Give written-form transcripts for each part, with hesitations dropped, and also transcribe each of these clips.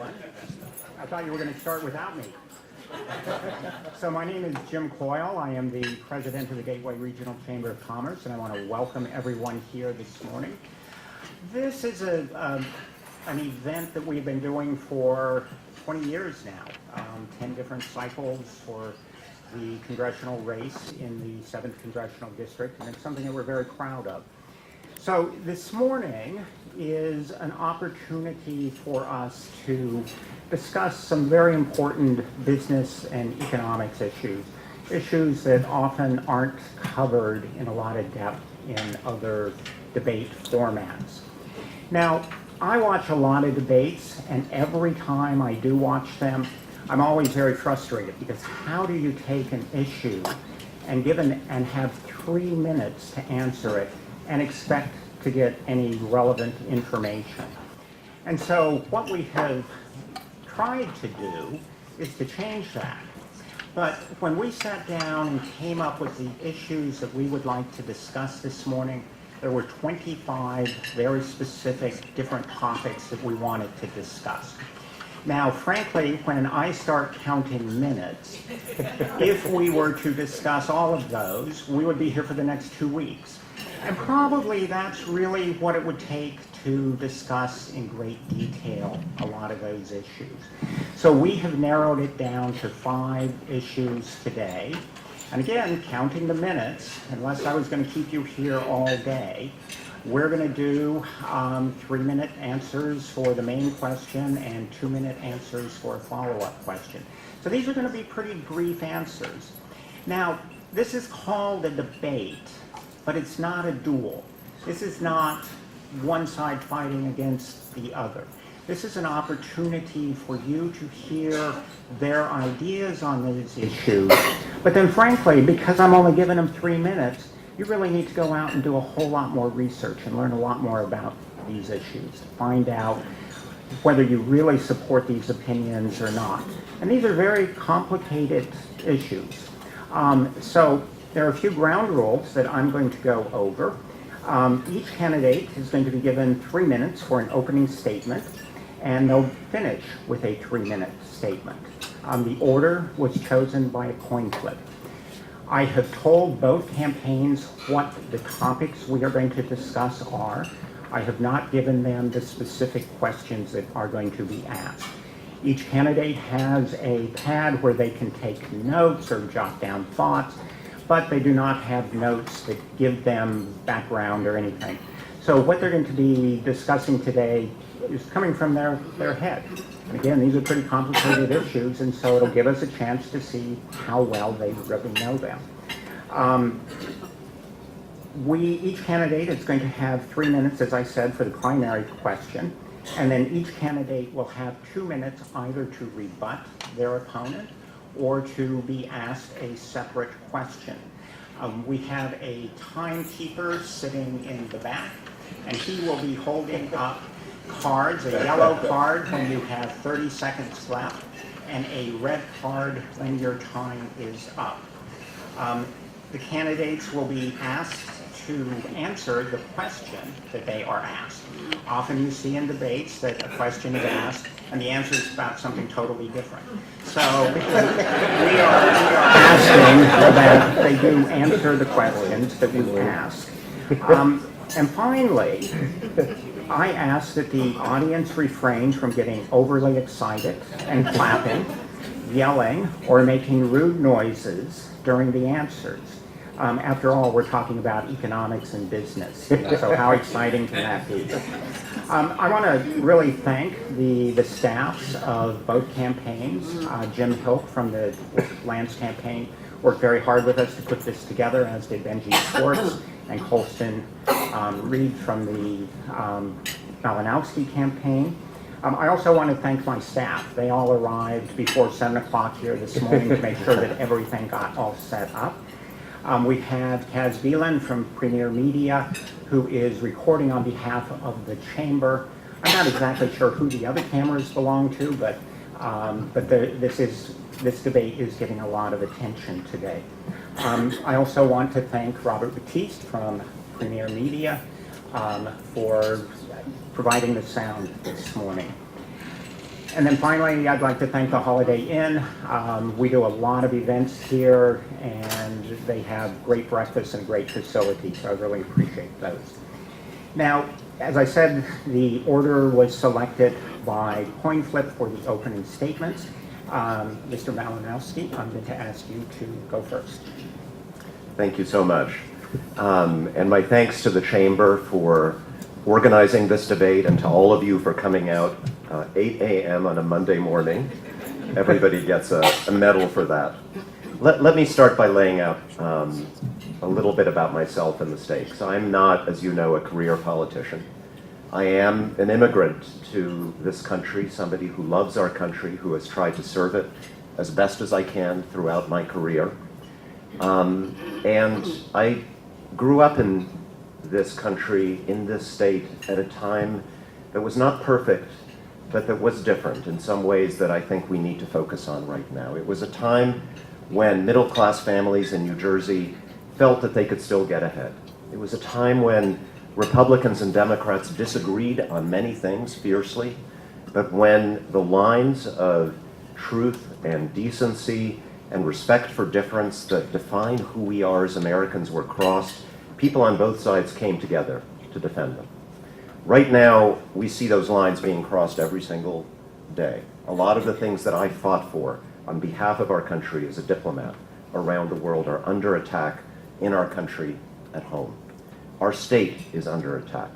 everyone. I thought you were going to start without me. So my name is Jim Coyle. I am the president of the Gateway Regional Chamber of Commerce, and I want to welcome everyone here this morning. This is an event that we've been doing for 20 years now, 10 different cycles for the congressional race in the 7th Congressional District, and it's something that we're very proud of. So this morning is an opportunity for us to discuss some very important business and economics issues that often aren't covered in a lot of depth in other debate formats. Now, I watch a lot of debates, and every time I do watch them, I'm always very frustrated, because how do you take an issue and have 3 minutes to answer it and expect to get any relevant information? And so what we have tried to do is to change that. But when we sat down and came up with the issues that we would like to discuss this morning, there were 25 very specific different topics that we wanted to discuss. Now, frankly, when I start counting minutes, if we were to discuss all of those, we would be here for the next 2 weeks. And probably that's really what it would take to discuss in great detail a lot of those issues. So we have narrowed it down to 5 issues today. And again, counting the minutes, unless I was going to keep you here all day, we're going to do 3-minute answers for the main question and 2-minute answers for a follow-up question. So these are going to be pretty brief answers. Now, this is called a debate, but it's not a duel. This is not one side fighting against the other. This is an opportunity for you to hear their ideas on these issues. But then frankly, because I'm only giving them 3 minutes, you really need to go out and do a whole lot more research and learn a lot more about these issues. Find out whether you really support these opinions or not. And these are very complicated issues. So there are a few ground rules that I'm going to go over. Each candidate is going to be given 3 minutes for an opening statement, and they'll finish with a 3-minute statement. The order was chosen by a coin flip. I have told both campaigns what the topics we are going to discuss are. I have not given them the specific questions that are going to be asked. Each candidate has a pad where they can take notes or jot down thoughts, but they do not have notes that give them background or anything. So what they're going to be discussing today is coming from their head. And again, these are pretty complicated issues, and so it'll give us a chance to see how well they really know them. Each candidate is going to have 3 minutes, as I said, for the primary question, and then each candidate will have 2 minutes either to rebut their opponent or to be asked a separate question. We have a timekeeper sitting in the back, and he will be holding up cards, a yellow card when you have 30 seconds left, and a red card when your time is up. The candidates will be asked to answer the question that they are asked. Often you see in debates that a question is asked and the answer is about something totally different. So we are asking that they do answer the questions that we ask. And finally, I ask that the audience refrain from getting overly excited and clapping, yelling, or making rude noises during the answers. After all, we're talking about economics and business, so how exciting can that be? I want to really thank the staffs of both campaigns. Jim Hilk from the Lance campaign worked very hard with us to put this together, as did Benji Schwartz and Colston Reed from the Malinowski campaign. I also want to thank my staff. They all arrived before 7 o'clock here this morning to make sure that everything got all set up. We have Kaz Velan from Premier Media, who is recording on behalf of the chamber. I'm not exactly sure who the other cameras belong to, but this debate is getting a lot of attention today. I also want to thank Robert Batiste from Premier Media for providing the sound this morning. And then finally, I'd like to thank the Holiday Inn. We do a lot of events here, and they have great breakfast and great facilities, so I really appreciate those. Now, as I said, the order was selected by coin flip for the opening statements. Mr. Malinowski, I'm going to ask you to go first. Thank you so much. And my thanks to the Chamber for organizing this debate and to all of you for coming out 8 a.m. on a Monday morning. Everybody gets a medal for that. Let me start by laying out a little bit about myself and the stakes. I'm not, as you know, a career politician. I am an immigrant to this country, somebody who loves our country, who has tried to serve it as best as I can throughout my career. And I grew up in this country, in this state, at a time that was not perfect, but that was different in some ways that I think we need to focus on right now. It was a time when middle-class families in New Jersey felt that they could still get ahead. It was a time when Republicans and Democrats disagreed on many things fiercely, but when the lines of truth and decency and respect for difference that define who we are as Americans were crossed, people on both sides came together to defend them. Right now, we see those lines being crossed every single day. A lot of the things that I fought for on behalf of our country as a diplomat around the world are under attack in our country at home. Our state is under attack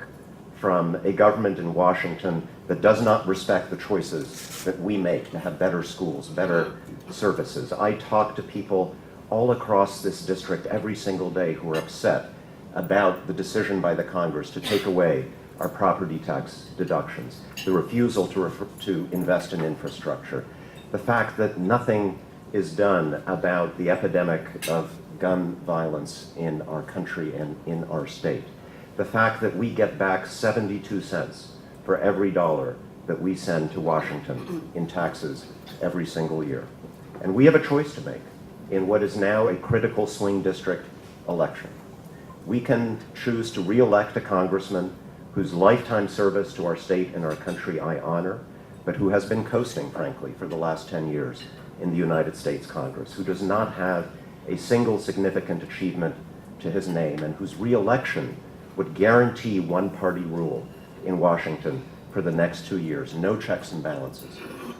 from a government in Washington that does not respect the choices that we make to have better schools, better services. I talk to people all across this district every single day who are upset about the decision by the Congress to take away our property tax deductions, the refusal to invest in infrastructure, the fact that nothing is done about the epidemic of gun violence in our country and in our state, the fact that we get back 72 cents for every dollar that we send to Washington in taxes every single year. And we have a choice to make in what is now a critical swing district election. We can choose to re-elect a congressman whose lifetime service to our state and our country I honor, but who has been coasting, frankly, for the last 10 years in the United States Congress, who does not have a single significant achievement to his name, and whose re-election would guarantee one-party rule in Washington for the next 2 years, no checks and balances.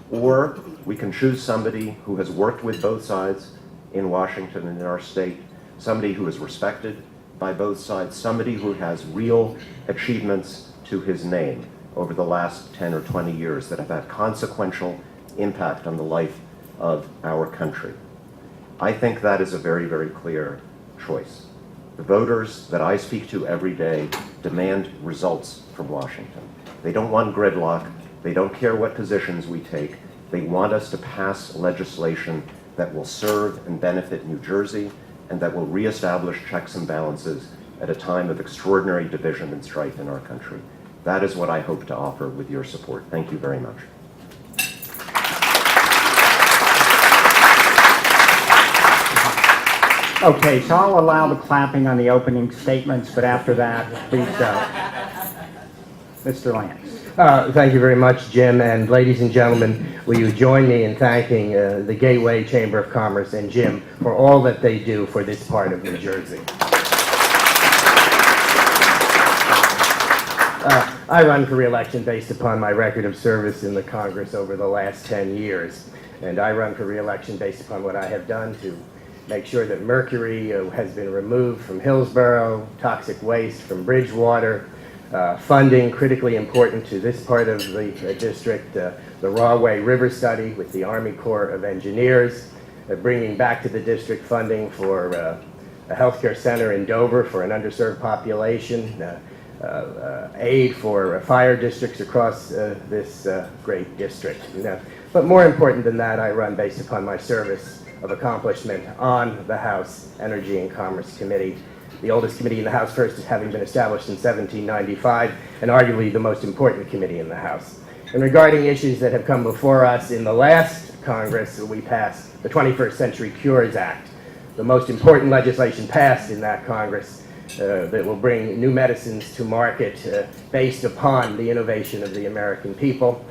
Or we can choose somebody who has worked with both sides in Washington and in our state, somebody who is respected by both sides, somebody who has real achievements to his name over the last 10 or 20 years that have had consequential impact on the life of our country. I think that is a very, very clear choice. The voters that I speak to every day demand results from Washington. They don't want gridlock. They don't care what positions we take. They want us to pass legislation that will serve and benefit New Jersey and that will reestablish checks and balances at a time of extraordinary division and strife in our country. That is what I hope to offer with your support. Thank you very much. Okay, so I'll allow the clapping on the opening statements, but after that, please go. Mr. Lance. Thank you very much, Jim, and ladies and gentlemen, will you join me in thanking the Gateway Chamber of Commerce and Jim for all that they do for this part of New Jersey. I run for re-election based upon my record of service in the Congress over the last 10 years, and I run for re-election based upon what I have done to make sure that mercury has been removed from Hillsborough, toxic waste from Bridgewater, funding critically important to this part of the district, the Rahway River Study with the Army Corps of Engineers, bringing back to the district funding for a healthcare center in Dover for an underserved population, aid for fire districts across this great district. But more important than that, I run based upon my service of accomplishment on the House Energy and Commerce Committee, the oldest committee in the House, first having been established in 1795, and arguably the most important committee in the House. And regarding issues that have come before us in the last Congress, we passed the 21st Century Cures Act, the most important legislation passed in that Congress that will bring new medicines to market based upon the innovation of the American people.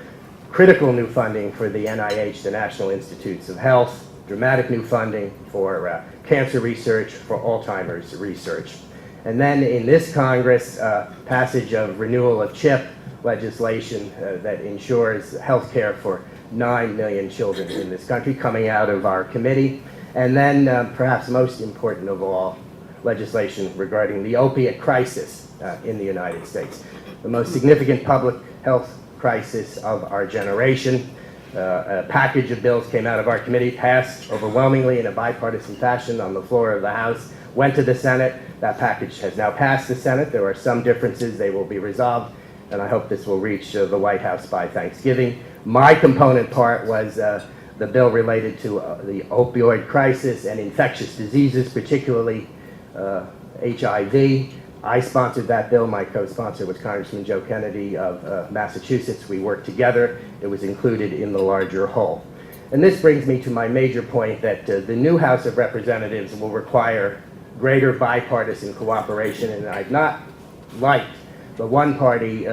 critical new funding for the NIH, the National Institutes of Health, dramatic new funding for cancer research, for Alzheimer's research. And then in this Congress, passage of renewal of CHIP legislation that ensures health care for 9 million children in this country coming out of our committee. And then perhaps most important of all, legislation regarding the opiate crisis in the United States, the most significant public health crisis of our generation. A package of bills came out of our committee, passed overwhelmingly in a bipartisan fashion on the floor of the House, went to the Senate. That package has now passed the Senate. There are some differences. They will be resolved, and I hope this will reach the White House by Thanksgiving. My component part was the bill related to the opioid crisis and infectious diseases, particularly HIV. I sponsored that bill. My co-sponsor was Congressman Joe Kennedy of Massachusetts. We worked together. It was included in the larger whole. And this brings me to my major point that the new House of Representatives will require greater bipartisan cooperation, and I've not liked the one-party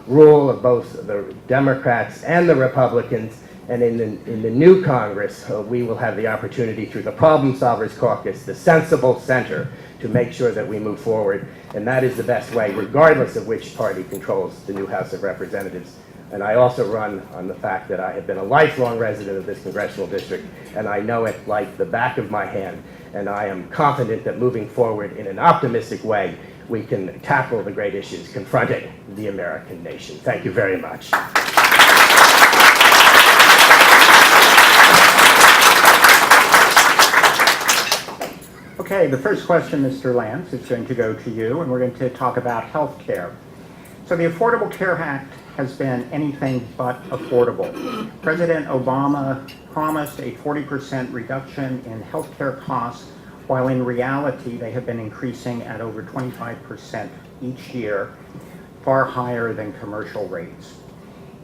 rule of both the Democrats and the Republicans. And in the new Congress, we will have the opportunity through the Problem Solvers Caucus, the sensible center, to make sure that we move forward. And that is the best way, regardless of which party controls the new House of Representatives. And I also run on the fact that I have been a lifelong resident of this congressional district, and I know it like the back of my hand. And I am confident that moving forward in an optimistic way, we can tackle the great issues confronting the American nation. Thank you very much. Okay, the first question, Mr. Lance, is going to go to you, and we're going to talk about health care. So the Affordable Care Act has been anything but affordable. President Obama promised a 40% reduction in health care costs, while in reality they have been increasing at over 25% each year, far higher than commercial rates.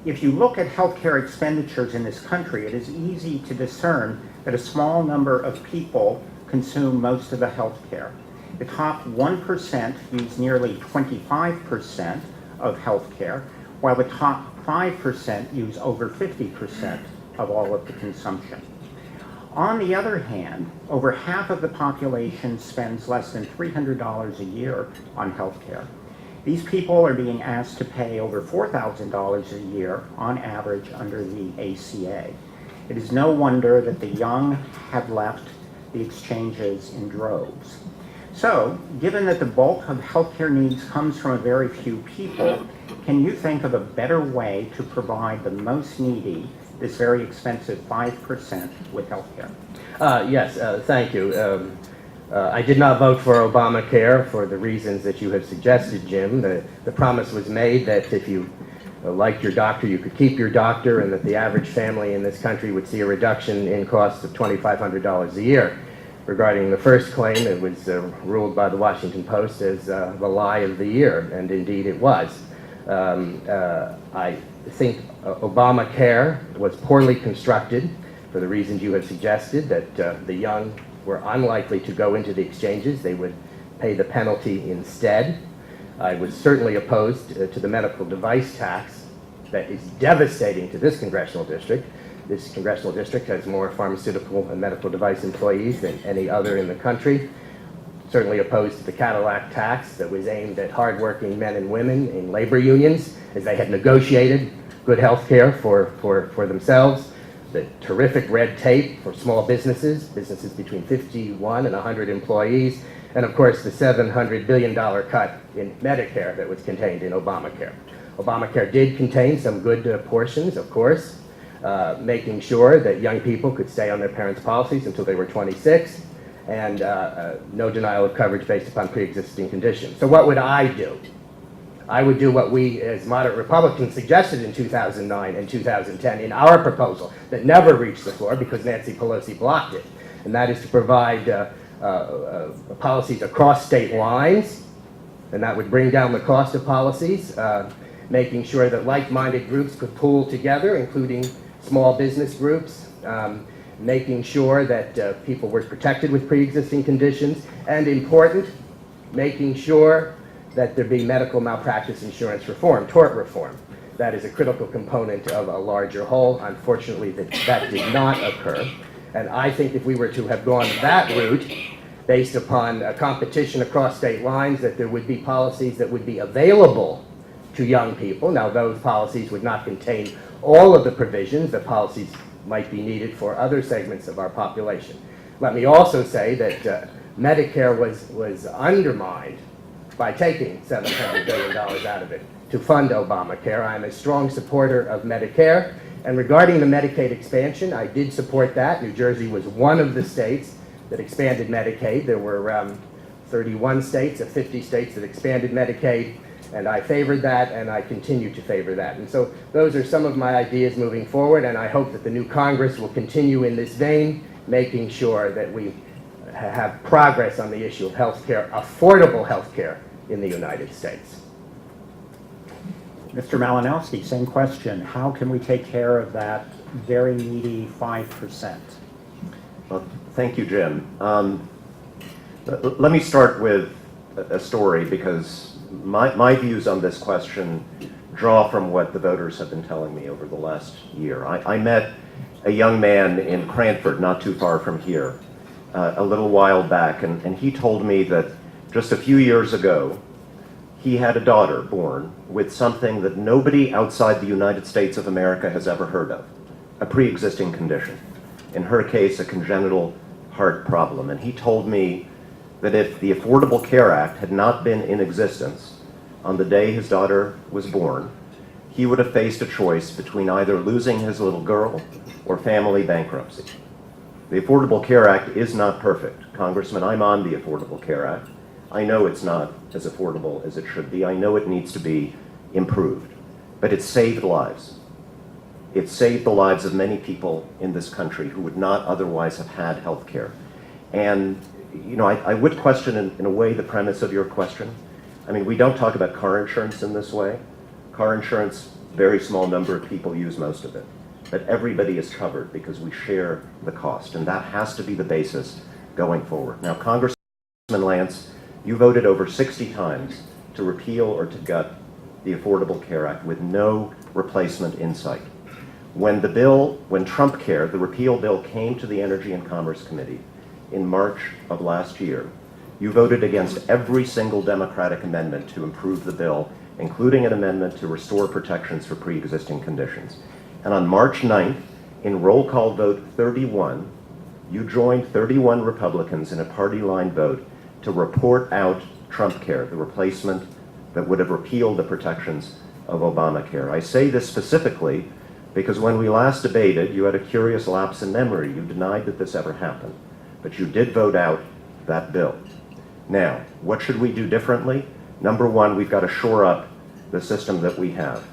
If you look at healthcare expenditures in this country, it is easy to discern that a small number of people consume most of the health care. The top 1% use nearly 25% of health care, while the top 5% use over 50% of all of the consumption. On the other hand, over half of the population spends less than $300 a year on health care. These people are being asked to pay over $4,000 a year on average under the ACA. It is no wonder that the young have left the exchanges in droves. So, given that the bulk of healthcare needs comes from a very few people, can you think of a better way to provide the most needy, this very expensive 5%, with healthcare? Yes, thank you. I did not vote for Obamacare for the reasons that you have suggested, Jim. The promise was made that if you liked your doctor, you could keep your doctor, and that the average family in this country would see a reduction in costs of $2,500 a year. Regarding the first claim, it was ruled by the Washington Post as the lie of the year, and indeed it was. I think Obamacare was poorly constructed for the reasons you have suggested, that the young were unlikely to go into the exchanges. They would pay the penalty instead. I was certainly opposed to the medical device tax that is devastating to this congressional district. This congressional district has more pharmaceutical and medical device employees than any other in the country. Certainly opposed to the Cadillac tax that was aimed at hardworking men and women in labor unions as they had negotiated good health care for themselves. The terrific red tape for small businesses between 51 and 100 employees, and of course the $700 billion cut in Medicare that was contained in Obamacare. Obamacare did contain some good portions, of course, making sure that young people could stay on their parents' policies until they were 26, and no denial of coverage based upon pre-existing conditions. So what would I do? I would do what we as moderate Republicans suggested in 2009 and 2010 in our proposal that never reached the floor because Nancy Pelosi blocked it, and that is to provide policies across state lines, and that would bring down the cost of policies, making sure that like-minded groups could pool together, including small business groups, making sure that people were protected with pre-existing conditions, and important, making sure that there be medical malpractice insurance reform, tort reform. That is a critical component of a larger whole. Unfortunately, that did not occur. And I think if we were to have gone that route, based upon competition across state lines, that there would be policies that would be available to young people. Now, those policies would not contain all of the provisions. The policies might be needed for other segments of our population. Let me also say that Medicare was undermined by taking $700 billion out of it to fund Obamacare. I'm a strong supporter of Medicare. And regarding the Medicaid expansion, I did support that. New Jersey was one of the states that expanded Medicaid. There were 31 states of 50 states that expanded Medicaid, and I favored that, and I continue to favor that. And so those are some of my ideas moving forward, and I hope that the new Congress will continue in this vein, making sure that we have progress on the issue of health care, affordable health care in the United States. Mr. Malinowski, same question. How can we take care of that very needy 5%? Well, thank you, Jim. Let me start with a story, because my views on this question draw from what the voters have been telling me over the last year. I met a young man in Cranford, not too far from here, a little while back, and he told me that just a few years ago, he had a daughter born with something that nobody outside the United States of America has ever heard of, a pre-existing condition. In her case, a congenital heart problem. And he told me that if the Affordable Care Act had not been in existence on the day his daughter was born, he would have faced a choice between either losing his little girl or family bankruptcy. The Affordable Care Act is not perfect. Congressman, I'm on the Affordable Care Act. I know it's not as affordable as it should be. I know it needs to be improved. But it saved lives. It saved the lives of many people in this country who would not otherwise have had health care. And, you know, I would question in a way the premise of your question. I mean, we don't talk about car insurance in this way. Car insurance, very small number of people use most of it. But everybody is covered because we share the cost. And that has to be the basis going forward. Now, Congressman Lance, you voted over 60 times to repeal or to gut the Affordable Care Act with no replacement in sight. When Trump Care, the repeal bill, came to the Energy and Commerce Committee in March of last year, you voted against every single Democratic amendment to improve the bill, including an amendment to restore protections for pre-existing conditions. And on March 9th, in roll call vote 31, you joined 31 Republicans in a party line vote to report out Trump Care, the replacement that would have repealed the protections of Obamacare. I say this specifically because when we last debated, you had a curious lapse in memory. You denied that this ever happened, but you did vote out that bill. Now, what should we do differently? Number one, we've got to shore up the system that we have.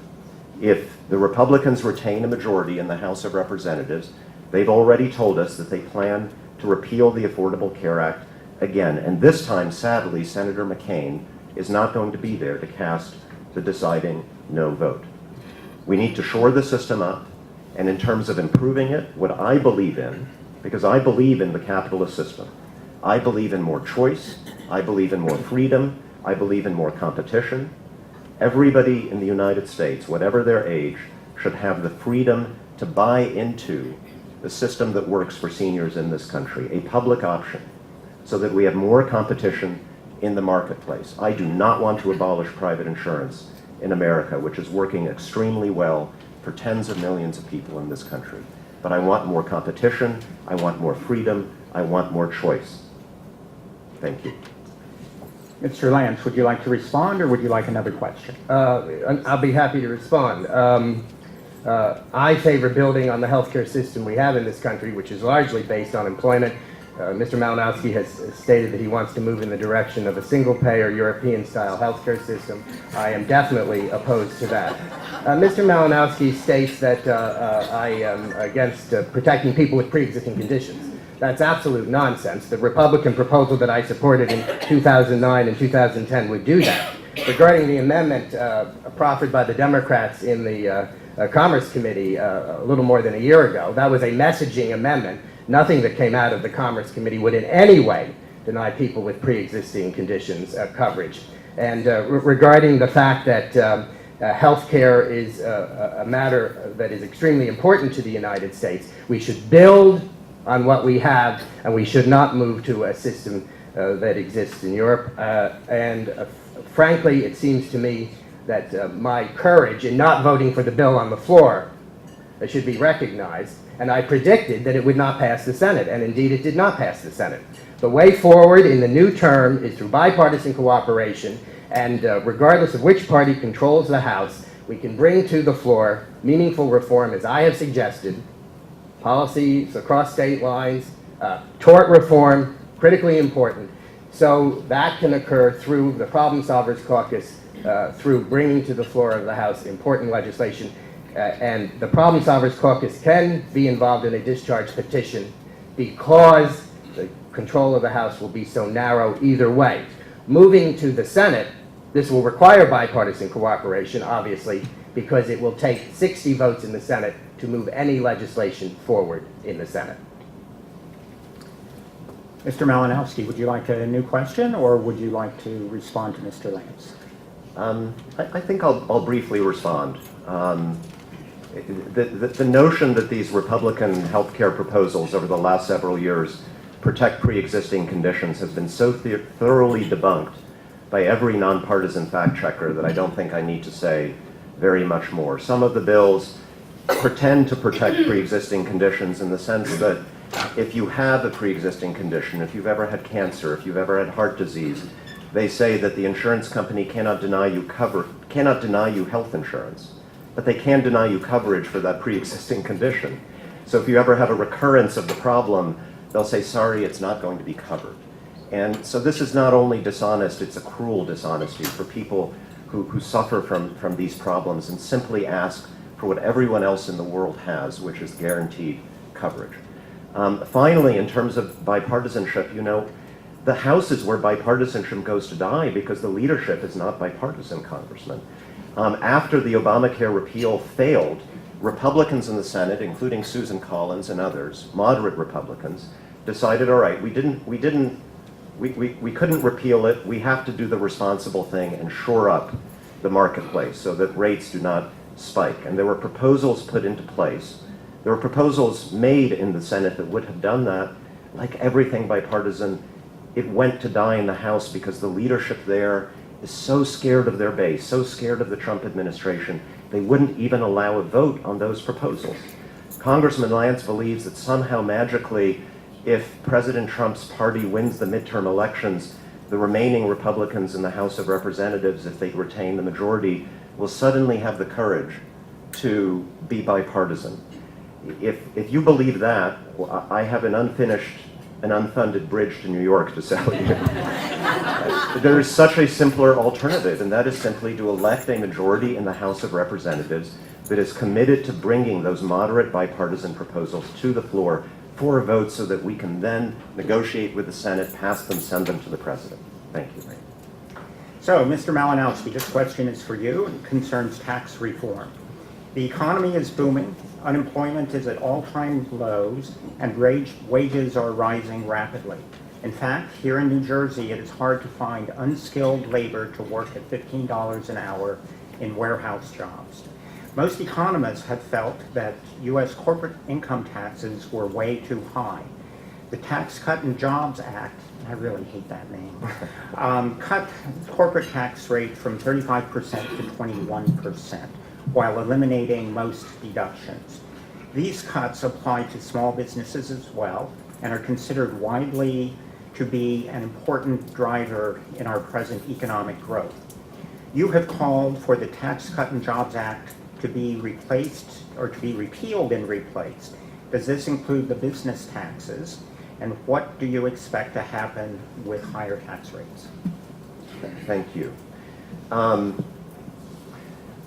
If the Republicans retain a majority in the House of Representatives, they've already told us that they plan to repeal the Affordable Care Act again. And this time, sadly, Senator McCain is not going to be there to cast the deciding no vote. We need to shore the system up, and in terms of improving it, what I believe in, because I believe in the capitalist system, I believe in more choice, I believe in more freedom, I believe in more competition. Everybody in the United States, whatever their age, should have the freedom to buy into the system that works for seniors in this country, a public option, so that we have more competition in the marketplace. I do not want to abolish private insurance in America, which is working extremely well for tens of millions of people in this country. But I want more competition, I want more freedom, I want more choice. Thank you. Mr. Lance, would you like to respond, or would you like another question? I'll be happy to respond. I favor building on the healthcare system we have in this country, which is largely based on employment. Mr. Malinowski has stated that he wants to move in the direction of a single-payer European-style healthcare system. I am definitely opposed to that. Mr. Malinowski states that I am against protecting people with pre-existing conditions. That's absolute nonsense. The Republican proposal that I supported in 2009 and 2010 would do that. Regarding the amendment proffered by the Democrats in the Commerce Committee a little more than a year ago, that was a messaging amendment. Nothing that came out of the Commerce Committee would in any way deny people with pre-existing conditions coverage. And regarding the fact that Healthcare is a matter that is extremely important to the United States. We should build on what we have, and we should not move to a system that exists in Europe. Frankly, it seems to me that my courage in not voting for the bill on the floor should be recognized, and I predicted that it would not pass the Senate, and indeed it did not pass the Senate. The way forward in the new term is through bipartisan cooperation, and regardless of which party controls the House, we can bring to the floor meaningful reform, as I have suggested, policies across state lines, tort reform, critically important. So that can occur through the Problem Solvers Caucus, through bringing to the floor of the House important legislation. And the Problem Solvers Caucus can be involved in a discharge petition because the control of the House will be so narrow either way. Moving to the Senate, this will require bipartisan cooperation, obviously, because it will take 60 votes in the Senate to move any legislation forward in the Senate. Mr. Malinowski, would you like a new question, or would you like to respond to Mr. Lance? I think I'll briefly respond. The notion that these Republican health care proposals over the last several years protect pre-existing conditions has been so thoroughly debunked by every nonpartisan fact checker that I don't think I need to say very much more. Some of the bills pretend to protect pre-existing conditions in the sense that if you have a pre-existing condition, if you've ever had cancer, if you've ever had heart disease, they say that the insurance company cannot deny you health insurance, but they can deny you coverage for that pre-existing condition. So if you ever have a recurrence of the problem, they'll say, sorry, it's not going to be covered. And so this is not only dishonest, it's a cruel dishonesty for people who suffer from these problems and simply ask for what everyone else in the world has, which is guaranteed coverage. Finally, in terms of bipartisanship, you know, the House is where bipartisanship goes to die because the leadership is not bipartisan, Congressman. After the Obamacare repeal failed, Republicans in the Senate, including Susan Collins and others, moderate Republicans, decided, all right, we couldn't repeal it. We have to do the responsible thing and shore up the marketplace so that rates do not spike. And there were proposals put into place. There were proposals made in the Senate that would have done that. Like everything bipartisan, it went to die in the House because the leadership there is so scared of their base, so scared of the Trump administration, they wouldn't even allow a vote on those proposals. Congressman Lance believes that somehow magically, if President Trump's party wins the midterm elections, the remaining Republicans in the House of Representatives, if they retain the majority, will suddenly have the courage to be bipartisan. If you believe that, well, I have an unfunded bridge to New York to sell you. There is such a simpler alternative, and that is simply to elect a majority in the House of Representatives that is committed to bringing those moderate bipartisan proposals to the floor for a vote so that we can then negotiate with the Senate, pass them, send them to the President. Thank you. So, Mr. Malinowski, this question is for you. It concerns tax reform. The economy is booming, unemployment is at all-time lows, and wages are rising rapidly. In fact, here in New Jersey, it is hard to find unskilled labor to work at $15 an hour in warehouse jobs. Most economists have felt that U.S. corporate income taxes were way too high. The Tax Cut and Jobs Act, I really hate that name, cut corporate tax rate from 35% to 21%, while eliminating most deductions. These cuts apply to small businesses as well and are considered widely to be an important driver in our present economic growth. You have called for the Tax Cut and Jobs Act to be replaced or to be repealed and replaced. Does this include the business taxes? And what do you expect to happen with higher tax rates? Thank you.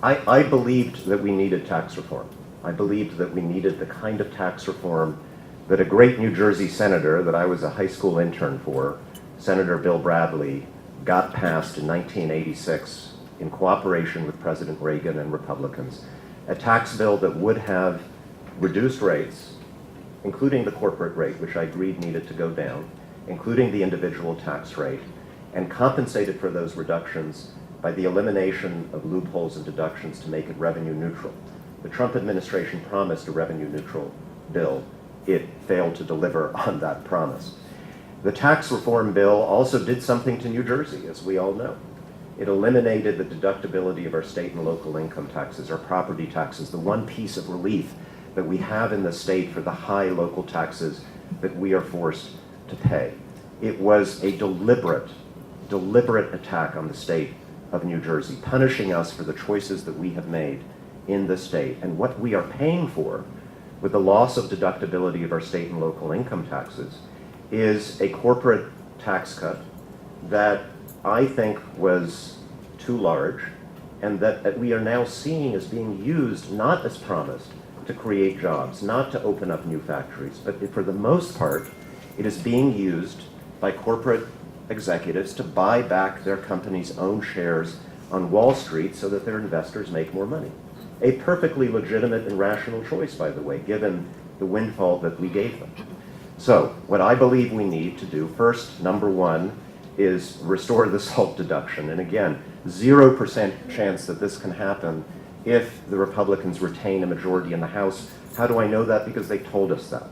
I believed that we needed tax reform. I believed that we needed the kind of tax reform that a great New Jersey senator that I was a high school intern for, Senator Bill Bradley, got passed in 1986 in cooperation with President Reagan and Republicans, a tax bill that would have reduced rates, including the corporate rate, which I agreed needed to go down, including the individual tax rate, and compensated for those reductions by the elimination of loopholes and deductions to make it revenue neutral. The Trump administration promised a revenue neutral bill. It failed to deliver on that promise. The tax reform bill also did something to New Jersey, as we all know. It eliminated the deductibility of our state and local income taxes, our property taxes, the one piece of relief that we have in the state for the high local taxes that we are forced to pay. It was a deliberate attack on the state of New Jersey, punishing us for the choices that we have made in the state. And what we are paying for with the loss of deductibility of our state and local income taxes is a corporate tax cut that I think was too large, and that we are now seeing as being used, not as promised, to create jobs, not to open up new factories, but for the most part, it is being used by corporate executives to buy back their company's own shares on Wall Street so that their investors make more money. A perfectly legitimate and rational choice, by the way, given the windfall that we gave them. So, what I believe we need to do first, number one, is restore the SALT deduction. And again, 0% chance that this can happen if the Republicans retain a majority in the House. How do I know that? Because they told us that.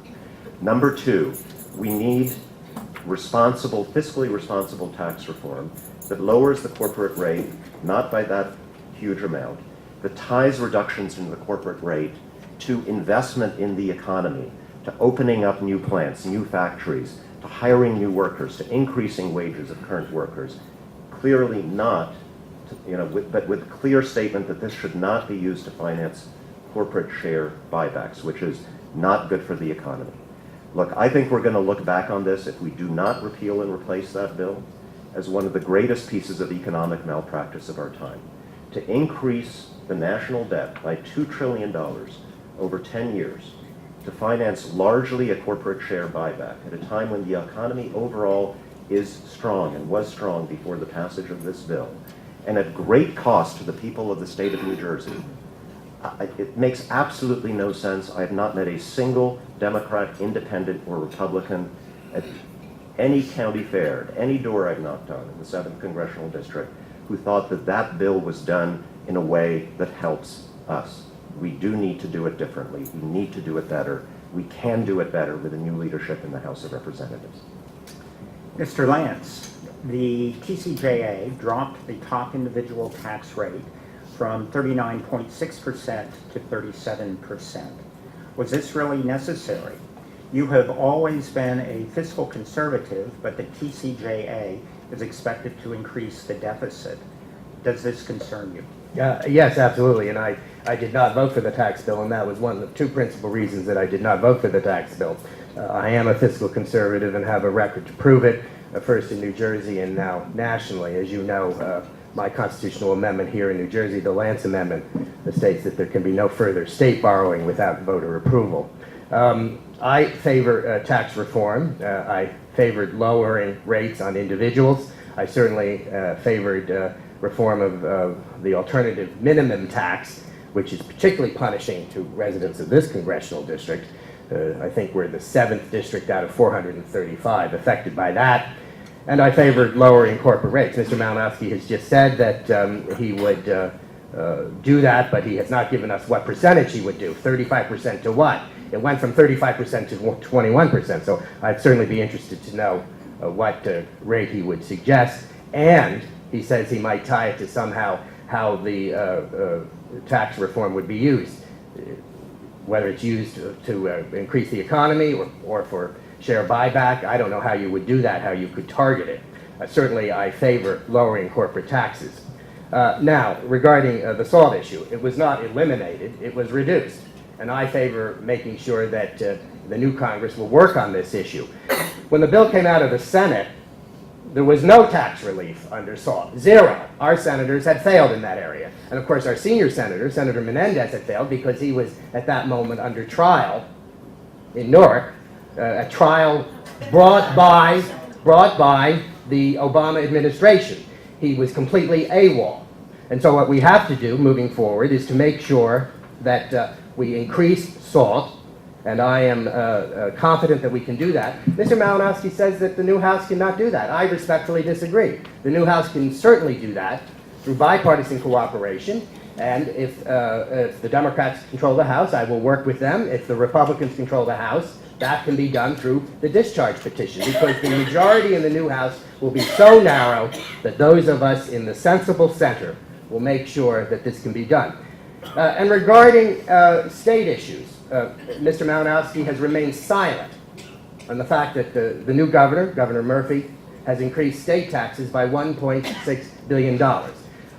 Number two, we need responsible, fiscally responsible tax reform that lowers the corporate rate, not by that huge amount, that ties reductions in the corporate rate to investment in the economy, to opening up new plants, new factories, to hiring new workers, to increasing wages of current workers. Clearly not, but with a clear statement that this should not be used to finance corporate share buybacks, which is not good for the economy. Look, I think we're going to look back on this, if we do not repeal and replace that bill, as one of the greatest pieces of economic malpractice of our time. To increase the national debt by $2 trillion over 10 years, to finance largely a corporate share buyback at a time when the economy overall is strong and was strong before the passage of this bill, and at great cost to the people of the state of New Jersey. It makes absolutely no sense. I have not met a single Democrat, Independent, or Republican at any county fair, at any door I've knocked on in the 7th Congressional District, who thought that that bill was done in a way that helps us. We do need to do it differently. We need to do it better. We can do it better with a new leadership in the House of Representatives. Mr. Lance, the TCJA dropped the top individual tax rate from 39.6% to 37%. Was this really necessary? You have always been a fiscal conservative, but the TCJA is expected to increase the deficit. Does this concern you? Yes, absolutely, and I did not vote for the tax bill, and that was one of the two principal reasons that I did not vote for the tax bill. I am a fiscal conservative and have a record to prove it, first in New Jersey and now nationally. As you know, my constitutional amendment here in New Jersey, the Lance Amendment, states that there can be no further state borrowing without voter approval. I favor tax reform. I favored lowering rates on individuals. I certainly favored reform of the alternative minimum tax, which is particularly punishing to residents of this congressional district. I think we're the 7th district out of 435 affected by that. And I favored lowering corporate rates. Mr. Malinowski has just said that he would do that, but he has not given us what percentage he would do. 35% to what? It went from 35% to 21%. So I'd certainly be interested to know what rate he would suggest. And he says he might tie it to somehow how the tax reform would be used, whether it's used to increase the economy or for share buyback. I don't know how you would do that, how you could target it. Certainly, I favor lowering corporate taxes. Now, regarding the SALT issue, it was not eliminated, it was reduced. And I favor making sure that the new Congress will work on this issue. When the bill came out of the Senate, there was no tax relief under SALT, zero. Our senators had failed in that area. And of course, our senior senator, Senator Menendez, had failed because he was at that moment under trial in Newark, a trial brought by the Obama administration. He was completely AWOL. And so what we have to do moving forward is to make sure that we increase SALT, and I am confident that we can do that. Mr. Malinowski says that the new House cannot do that. I respectfully disagree. The new House can certainly do that. through bipartisan cooperation. And if the Democrats control the House, I will work with them. If the Republicans control the House, that can be done through the discharge petition, because the majority in the new House will be so narrow that those of us in the sensible center will make sure that this can be done. And regarding state issues, Mr. Malinowski has remained silent on the fact that the new governor, Governor Murphy, has increased state taxes by $1.6 billion.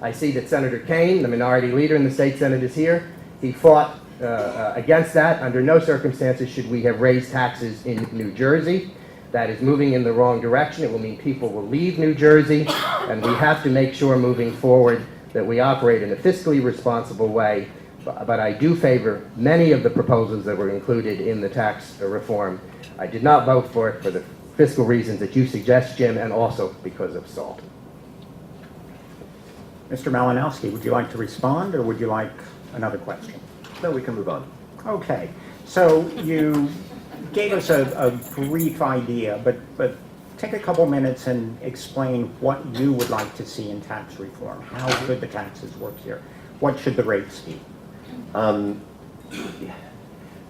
I see that Senator Kaine, the minority leader in the state Senate, is here. He fought against that. Under no circumstances should we have raised taxes in New Jersey. That is moving in the wrong direction. It will mean people will leave New Jersey, and we have to make sure moving forward that we operate in a fiscally responsible way. But I do favor many of the proposals that were included in the tax reform. I did not vote for it for the fiscal reasons that you suggest, Jim, and also because of SALT. Mr. Malinowski, would you like to respond, or would you like another question? No, we can move on. Okay, so you gave us a brief idea, but take a couple minutes and explain what you would like to see in tax reform. How should the taxes work here? What should the rates be?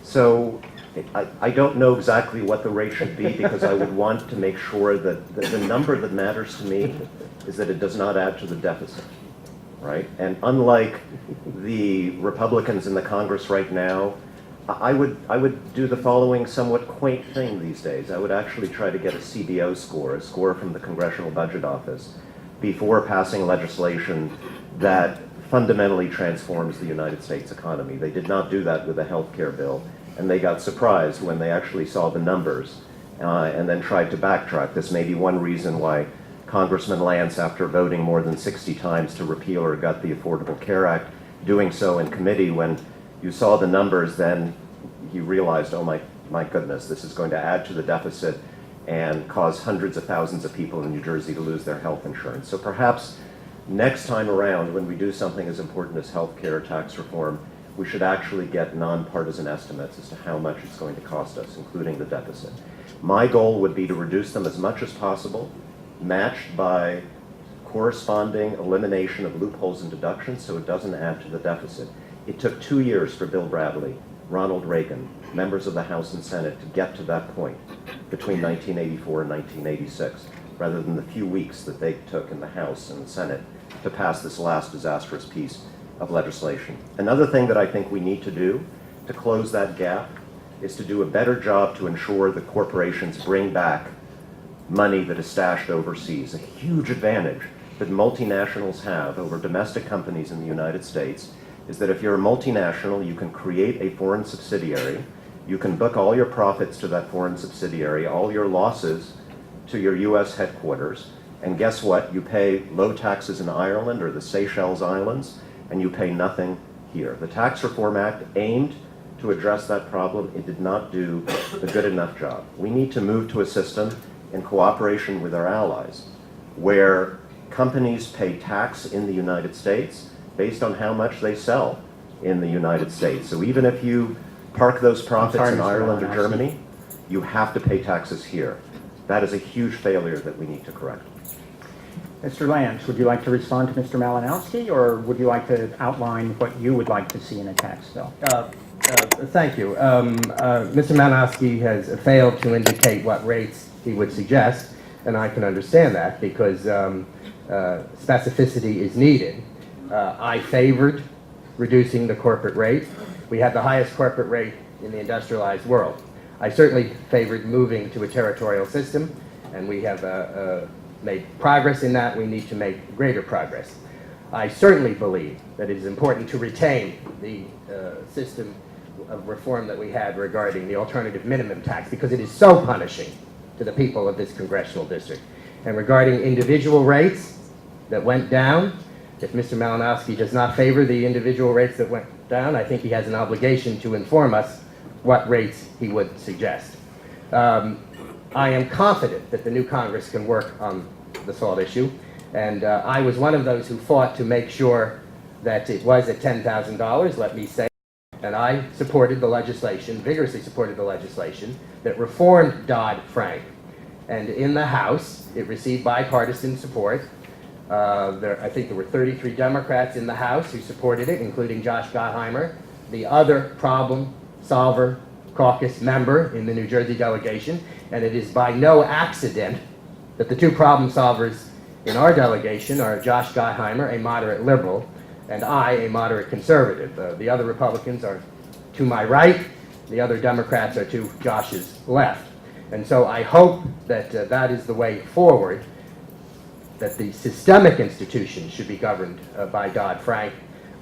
So I don't know exactly what the rate should be, because I would want to make sure that the number that matters to me is that it does not add to the deficit, right? And unlike the Republicans in the Congress right now, I would do the following somewhat quaint thing these days. I would actually try to get a CBO score, a score from the Congressional Budget Office, before passing legislation that fundamentally transforms the United States economy. They did not do that with the health care bill, and they got surprised when they actually saw the numbers and then tried to backtrack. This may be one reason why Congressman Lance, after voting more than 60 times to repeal or gut the Affordable Care Act, doing so in committee, when you saw the numbers, then you realized, oh my goodness, this is going to add to the deficit and cause hundreds of thousands of people in New Jersey to lose their health insurance. So perhaps next time around, when we do something as important as health care tax reform, we should actually get nonpartisan estimates as to how much it's going to cost us, including the deficit. My goal would be to reduce them as much as possible, matched by corresponding elimination of loopholes and deductions so it doesn't add to the deficit. It took 2 years for Bill Bradley, Ronald Reagan, members of the House and Senate to get to that point between 1984 and 1986, rather than the few weeks that they took in the House and the Senate to pass this last disastrous piece of legislation. Another thing that I think we need to do to close that gap is to do a better job to ensure that corporations bring back money that is stashed overseas. A huge advantage that multinationals have over domestic companies in the United States is that if you're a multinational, you can create a foreign subsidiary, you can book all your profits to that foreign subsidiary, all your losses to your US headquarters, and guess what? You pay low taxes in Ireland or the Seychelles Islands, and you pay nothing here. The Tax Reform Act aimed to address that problem. It did not do a good enough job. We need to move to a system in cooperation with our allies where companies pay tax in the United States based on how much they sell in the United States. So even if you park those profits in Ireland or Germany, you have to pay taxes here. That is a huge failure that we need to correct. Mr. Lance, would you like to respond to Mr. Malinowski, or would you like to outline what you would like to see in a tax bill? Thank you. Mr. Malinowski has failed to indicate what rates he would suggest, and I can understand that because specificity is needed. I favored reducing the corporate rate. We have the highest corporate rate in the industrialized world. I certainly favored moving to a territorial system, and we have made progress in that. We need to make greater progress. I certainly believe that it is important to retain the system of reform that we had regarding the alternative minimum tax, because it is so punishing to the people of this congressional district. And regarding individual rates that went down, if Mr. Malinowski does not favor the individual rates that went down, I think he has an obligation to inform us what rates he would suggest. I am confident that the new Congress can work on the SALT issue, and I was one of those who fought to make sure that it was at $10,000, let me say, and I supported the legislation, vigorously supported the legislation, that reformed Dodd-Frank. And in the House, it received bipartisan support. I think there were 33 Democrats in the House who supported it, including Josh Gottheimer, the other problem solver caucus member in the New Jersey delegation. And it is by no accident that the two problem solvers in our delegation are Josh Gottheimer, a moderate liberal, and I, a moderate conservative. The other Republicans are to my right. The other Democrats are to Josh's left. And so I hope that that is the way forward, that the systemic institutions should be governed by Dodd-Frank,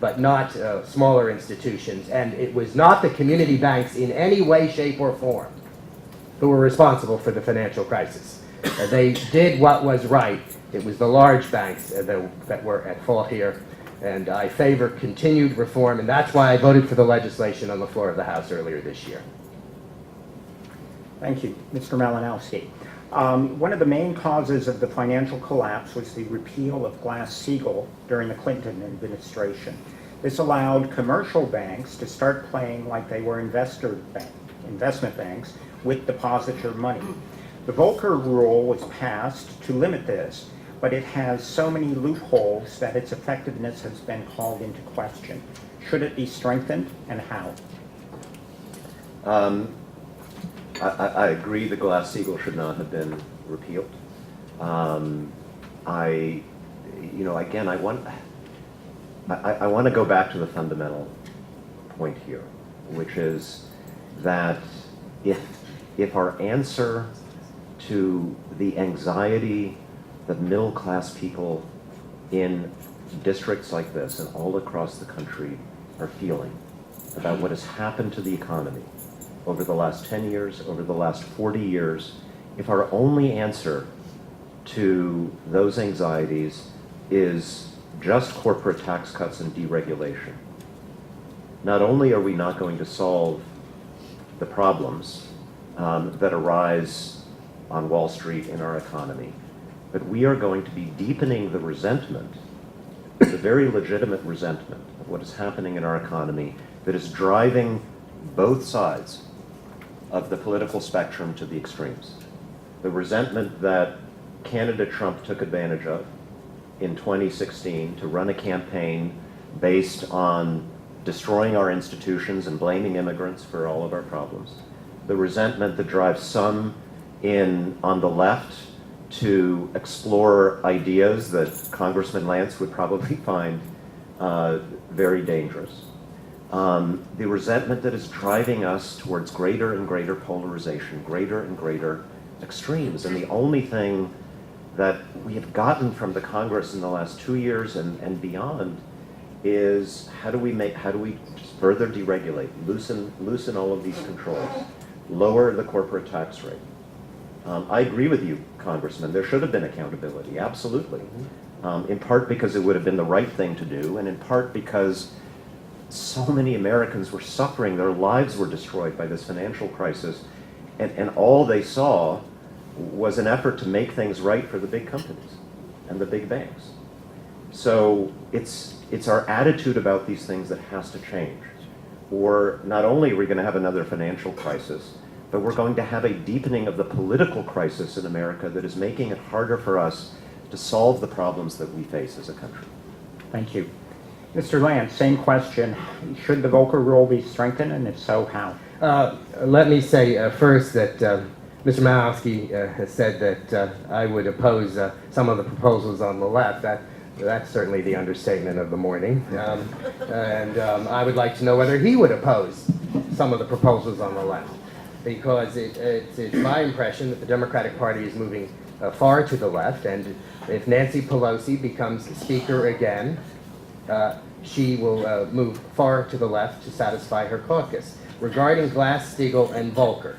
but not smaller institutions. And it was not the community banks in any way, shape, or form who were responsible for the financial crisis. They did what was right. It was the large banks that were at fault here. And I favor continued reform, and that's why I voted for the legislation on the floor of the House earlier this year. Thank you. Mr. Malinowski. One of the main causes of the financial collapse was the repeal of Glass-Steagall during the Clinton administration. This allowed commercial banks to start playing like they were investment banks with depositor money. The Volcker Rule was passed to limit this, but it has so many loopholes that its effectiveness has been called into question. Should it be strengthened, and how? I agree that Glass-Steagall should not have been repealed. Again, I want to go back to the fundamental point here, which is that if our answer to the anxiety that middle-class people in districts like this and all across the country are feeling about what has happened to the economy over the last 10 years, over the last 40 years, if our only answer to those anxieties is just corporate tax cuts and deregulation, not only are we not going to solve the problems that arise on Wall Street in our economy, but we are going to be deepening the resentment, the very legitimate resentment of what is happening in our economy that is driving both sides of the political spectrum to the extremes. The resentment that candidate Trump took advantage of in 2016 to run a campaign based on destroying our institutions and blaming immigrants for all of our problems. The resentment that drives some on the left to explore ideas that Congressman Lance would probably find very dangerous. The resentment that is driving us towards greater and greater polarization, greater and greater extremes. And the only thing that we have gotten from the Congress in the last 2 years and beyond is how do we just further deregulate, loosen all of these controls, lower the corporate tax rate. I agree with you, Congressman. There should have been accountability, absolutely. In part because it would have been the right thing to do, and in part because so many Americans were suffering. Their lives were destroyed by this financial crisis, and all they saw was an effort to make things right for the big companies and the big banks. So it's our attitude about these things that has to change. Or not only are we going to have another financial crisis, but we're going to have a deepening of the political crisis in America that is making it harder for us to solve the problems that we face as a country. Thank you. Mr. Lance, same question. Should the Volcker Rule be strengthened, and if so, how? Let me say first that Mr. Malinowski has said that I would oppose some of the proposals on the left. That's certainly the understatement of the morning. I would like to know whether he would oppose some of the proposals on the left, because it's my impression that the Democratic Party is moving far to the left, and if Nancy Pelosi becomes Speaker again, she will move far to the left to satisfy her caucus. Regarding Glass-Steagall and Volcker,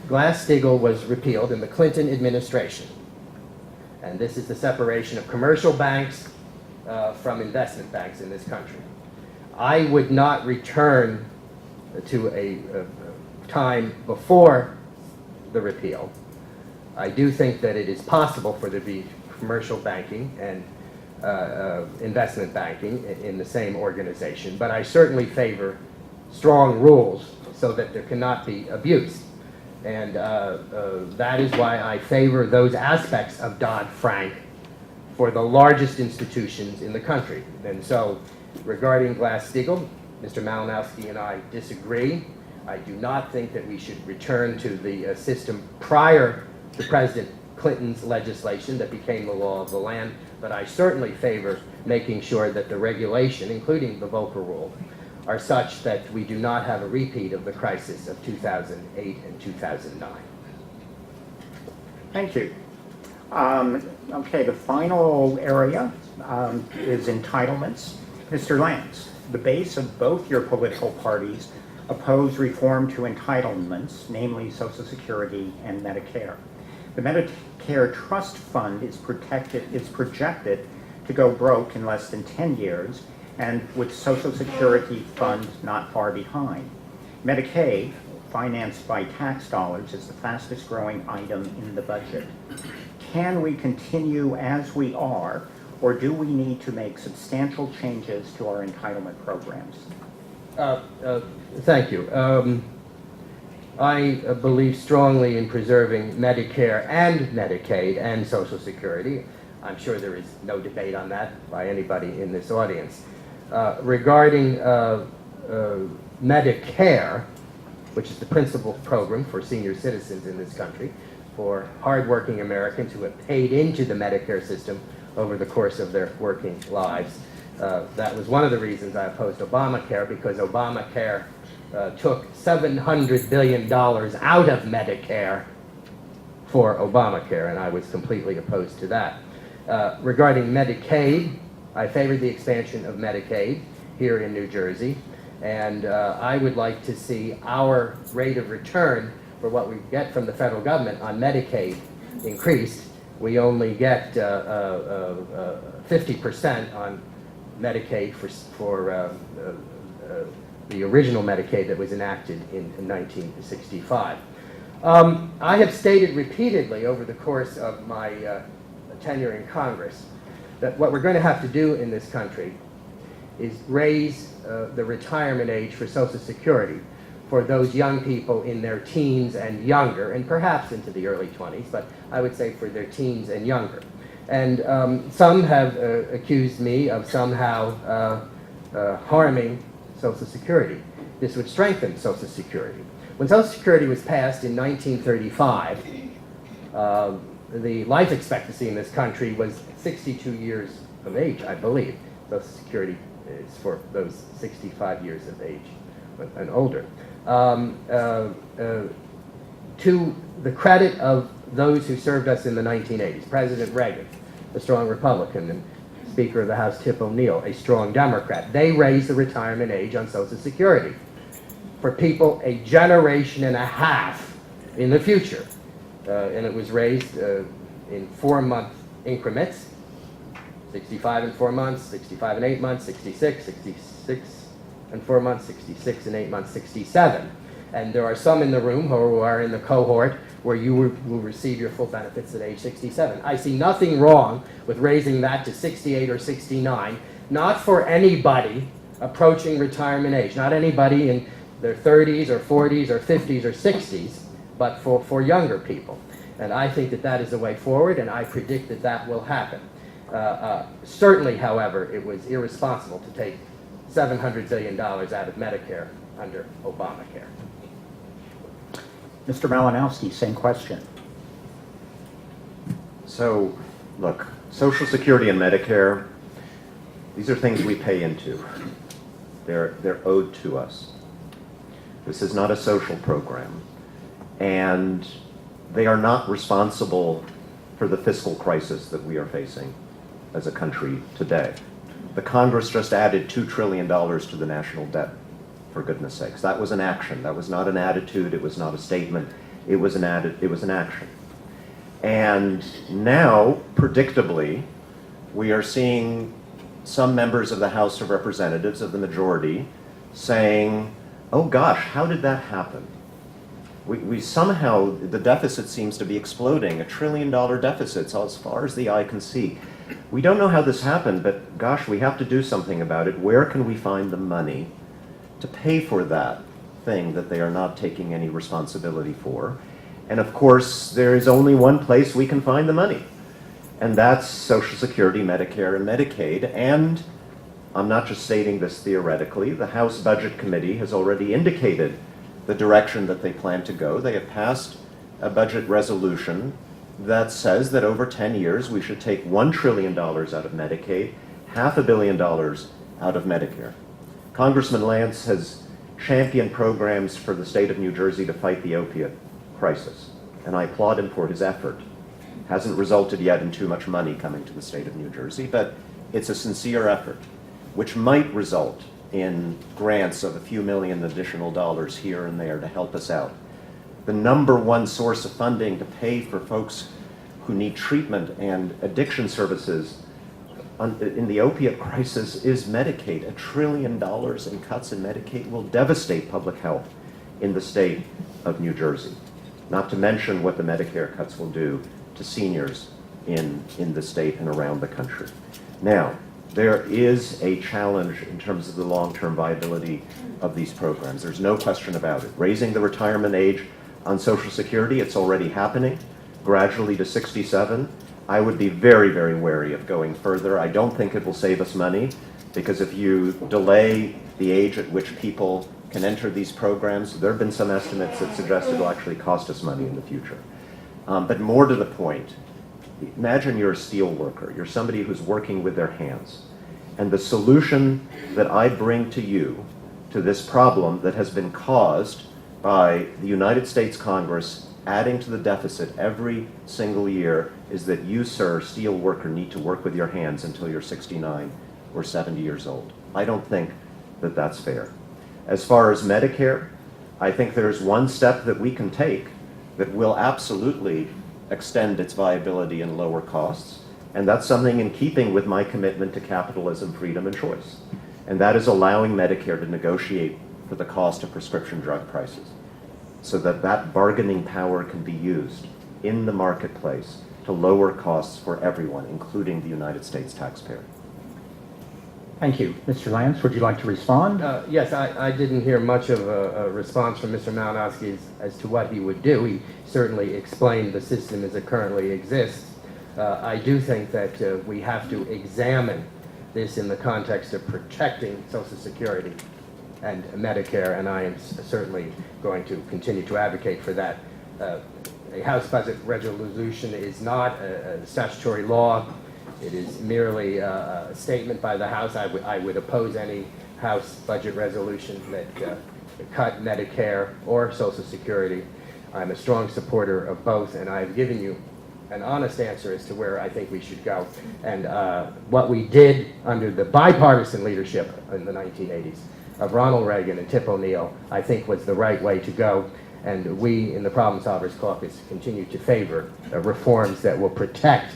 Glass-Steagall was repealed in the Clinton administration, and this is the separation of commercial banks from investment banks in this country. I would not return to a time before the repeal. I do think that it is possible for there to be commercial banking and investment banking in the same organization, but I certainly favor strong rules so that there cannot be abuse. And that is why I favor those aspects of Dodd-Frank for the largest institutions in the country. And so, regarding Glass-Steagall, Mr. Malinowski and I disagree. I do not think that we should return to the system prior to President Clinton's legislation that became the law of the land, but I certainly favor making sure that the regulation, including the Volcker Rule, are such that we do not have a repeat of the crisis of 2008 and 2009. Thank you. Okay, the final area is entitlements. Mr. Lance, the base of both your political parties oppose reform to entitlements, namely Social Security and Medicare. The Medicare Trust Fund is projected to go broke in less than 10 years, and with Social Security Fund not far behind. Medicaid, financed by tax dollars, is the fastest growing item in the budget. Can we continue as we are, or do we need to make substantial changes to our entitlement programs? Thank you. I believe strongly in preserving Medicare and Medicaid and Social Security. I'm sure there is no debate on that by anybody in this audience. Regarding Medicare, which is the principal program for senior citizens in this country, for hardworking Americans who have paid into the Medicare system over the course of their working lives. That was one of the reasons I opposed Obamacare, because Obamacare took $700 billion out of Medicare for Obamacare, and I was completely opposed to that. Regarding Medicaid, I favored the expansion of Medicaid here in New Jersey, and I would like to see our rate of return for what we get from the federal government on Medicaid increased. We only get 50% on Medicaid for the original Medicaid that was enacted in 1965. I have stated repeatedly over the course of my tenure in Congress that what we're going to have to do in this country is raise the retirement age for Social Security for those young people in their teens and younger, and perhaps into the early 20s, but I would say for their teens and younger. And some have accused me of somehow harming Social Security. This would strengthen Social Security. When Social Security was passed in 1935, the life expectancy in this country was 62 years of age, I believe. Social Security is for those 65 years of age and older. To the credit of those who served us in the 1980s, President Reagan, a strong Republican, and Speaker of the House Tip O'Neill, a strong Democrat, they raised the retirement age on Social Security for people a generation and a half in the future. And it was raised in 4-month increments, 65 and 4 months, 65 and 8 months, 66, 66 and 4 months, 66 and 8 months, 67. And there are some in the room who are in the cohort where you will receive your full benefits at age 67. I see nothing wrong with raising that to 68 or 69, not for anybody approaching retirement age, not anybody in their 30s or 40s or 50s or 60s, but for younger people. And I think that that is the way forward, and I predict that that will happen. Certainly, however, it was irresponsible to take $700 billion out of Medicare under Obamacare. Mr. Malinowski, same question. So, look, Social Security and Medicare, these are things we pay into. They're owed to us. This is not a social program. And they are not responsible for the fiscal crisis that we are facing as a country today. The Congress just added $2 trillion to the national debt, for goodness sakes. That was an action. That was not an attitude. It was not a statement. It was an action. And now, predictably, we are seeing some members of the House of Representatives, of the majority, saying, oh gosh, how did that happen? We somehow, the deficit seems to be exploding, $1 trillion deficits as far as the eye can see. We don't know how this happened, but gosh, we have to do something about it. Where can we find the money to pay for that thing that they are not taking any responsibility for? And of course, there is only one place we can find the money, and that's Social Security, Medicare, and Medicaid. And I'm not just stating this theoretically. The House Budget Committee has already indicated the direction that they plan to go. They have passed a budget resolution that says that over 10 years we should take $1 trillion out of Medicaid, $500 million out of Medicare. Congressman Lance has championed programs for the state of New Jersey to fight the opiate crisis, and I applaud him for his effort. Hasn't resulted yet in too much money coming to the state of New Jersey, but it's a sincere effort, which might result in grants of a few million additional dollars here and there to help us out. The number one source of funding to pay for folks who need treatment and addiction services in the opiate crisis is Medicaid. $1 trillion in cuts in Medicaid will devastate public health in the state of New Jersey, not to mention what the Medicare cuts will do to seniors in the state and around the country. Now, there is a challenge in terms of the long-term viability of these programs. There's no question about it. Raising the retirement age on Social Security, it's already happening, gradually to 67. I would be very, very wary of going further. I don't think it will save us money, because if you delay the age at which people can enter these programs, there have been some estimates that suggest it will actually cost us money in the future. But more to the point, imagine you're a steel worker. You're somebody who's working with their hands. And the solution that I bring to you to this problem that has been caused by the United States Congress adding to the deficit every single year is that you, sir, steel worker, need to work with your hands until you're 69 or 70 years old. I don't think that that's fair. As far as Medicare, I think there's one step that we can take that will absolutely extend its viability and lower costs, and that's something in keeping with my commitment to capitalism, freedom, and choice. And that is allowing Medicare to negotiate for the cost of prescription drug prices, so that that bargaining power can be used in the marketplace to lower costs for everyone, including the United States taxpayer. Thank you. Mr. Lance, would you like to respond? Yes, I didn't hear much of a response from Mr. Malinowski as to what he would do. He certainly explained the system as it currently exists. I do think that we have to examine this in the context of protecting Social Security and Medicare, and I am certainly going to continue to advocate for that. A House budget resolution is not a statutory law. It is merely a statement by the House. I would oppose any House budget resolution that cut Medicare or Social Security. I'm a strong supporter of both, and I've given you an honest answer as to where I think we should go. And what we did under the bipartisan leadership in the 1980s of Ronald Reagan and Tip O'Neill, I think was the right way to go. And we in the Problem Solvers Caucus continue to favor reforms that will protect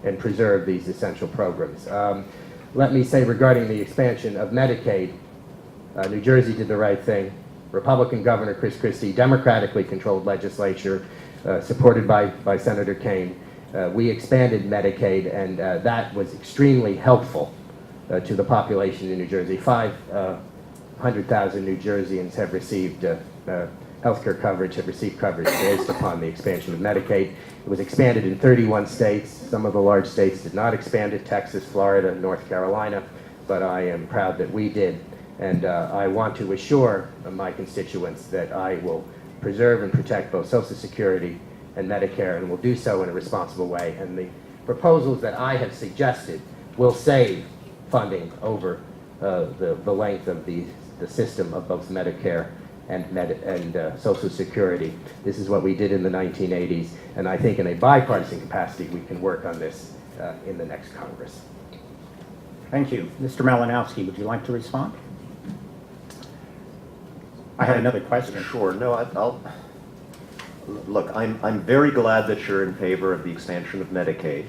and preserve these essential programs. Let me say regarding the expansion of Medicaid, New Jersey did the right thing. Republican Governor Chris Christie, democratically controlled legislature, supported by Senator Kane. We expanded Medicaid, and that was extremely helpful to the population in New Jersey. 500,000 New Jerseyans have received healthcare coverage, have received coverage based upon the expansion of Medicaid. It was expanded in 31 states. Some of the large states did not expand it, Texas, Florida, North Carolina, but I am proud that we did. And I want to assure my constituents that I will preserve and protect both Social Security and Medicare, and will do so in a responsible way. And the proposals that I have suggested will save funding over the length of the system of both Medicare and Social Security. This is what we did in the 1980s, and I think in a bipartisan capacity we can work on this in the next Congress. Thank you. Mr. Malinowski, would you like to respond? I had another question. Sure. No, I'll look, I'm very glad that you're in favor of the expansion of Medicaid,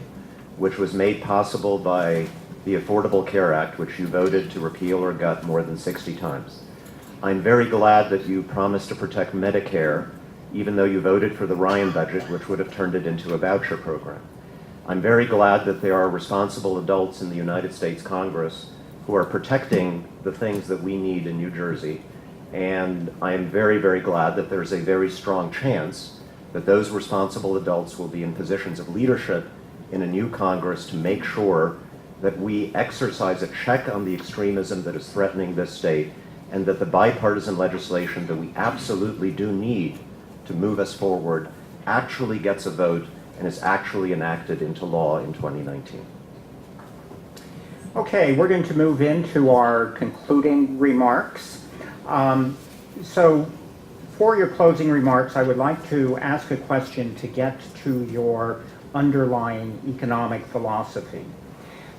which was made possible by the Affordable Care Act, which you voted to repeal or gut more than 60 times. I'm very glad that you promised to protect Medicare, even though you voted for the Ryan budget, which would have turned it into a voucher program. I'm very glad that there are responsible adults in the United States Congress who are protecting the things that we need in New Jersey. And I am very, very glad that there's a very strong chance that those responsible adults will be in positions of leadership in a new Congress to make sure that we exercise a check on the extremism that is threatening this state, and that the bipartisan legislation that we absolutely do need to move us forward actually gets a vote and is actually enacted into law in 2019. Okay, we're going to move into our concluding remarks. So for your closing remarks, I would like to ask a question to get to your underlying economic philosophy.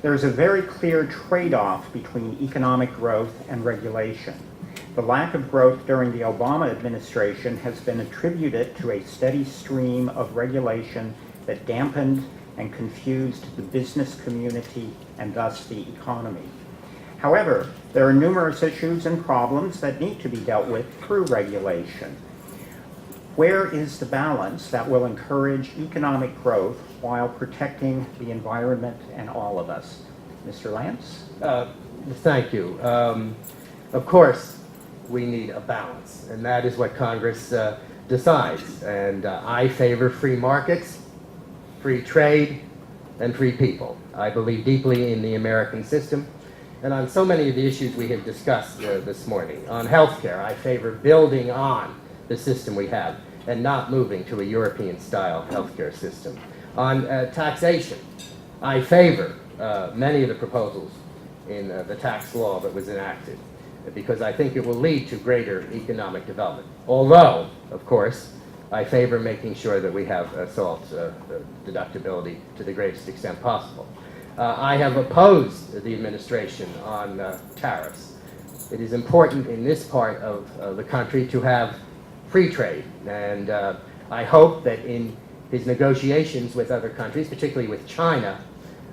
There's a very clear trade-off between economic growth and regulation. The lack of growth during the Obama administration has been attributed to a steady stream of regulation that dampened and confused the business community and thus the economy. However, there are numerous issues and problems that need to be dealt with through regulation. Where is the balance that will encourage economic growth while protecting the environment and all of us? Mr. Lance? Thank you. Of course, we need a balance, and that is what Congress decides. And I favor free markets, free trade, and free people. I believe deeply in the American system. And on so many of the issues we have discussed this morning, on health care, I favor building on the system we have and not moving to a European-style healthcare system. On taxation, I favor many of the proposals in the tax law that was enacted, because I think it will lead to greater economic development. Although, of course, I favor making sure that we have SALT deductibility to the greatest extent possible. I have opposed the administration on tariffs. It is important in this part of the country to have free trade, and I hope that in his negotiations with other countries, particularly with China,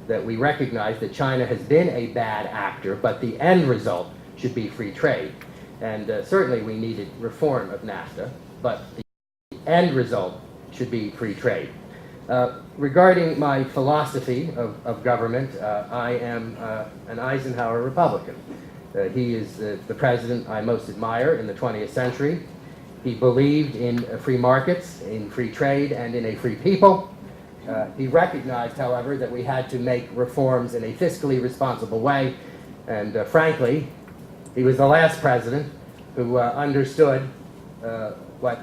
that we recognize that China has been a bad actor, but the end result should be free trade. And certainly we needed reform of NAFTA, but the end result should be free trade. Regarding my philosophy of government, I am an Eisenhower Republican. He is the president I most admire in the 20th century. He believed in free markets, in free trade, and in a free people. He recognized, however, that we had to make reforms in a fiscally responsible way, and frankly, he was the last president who understood what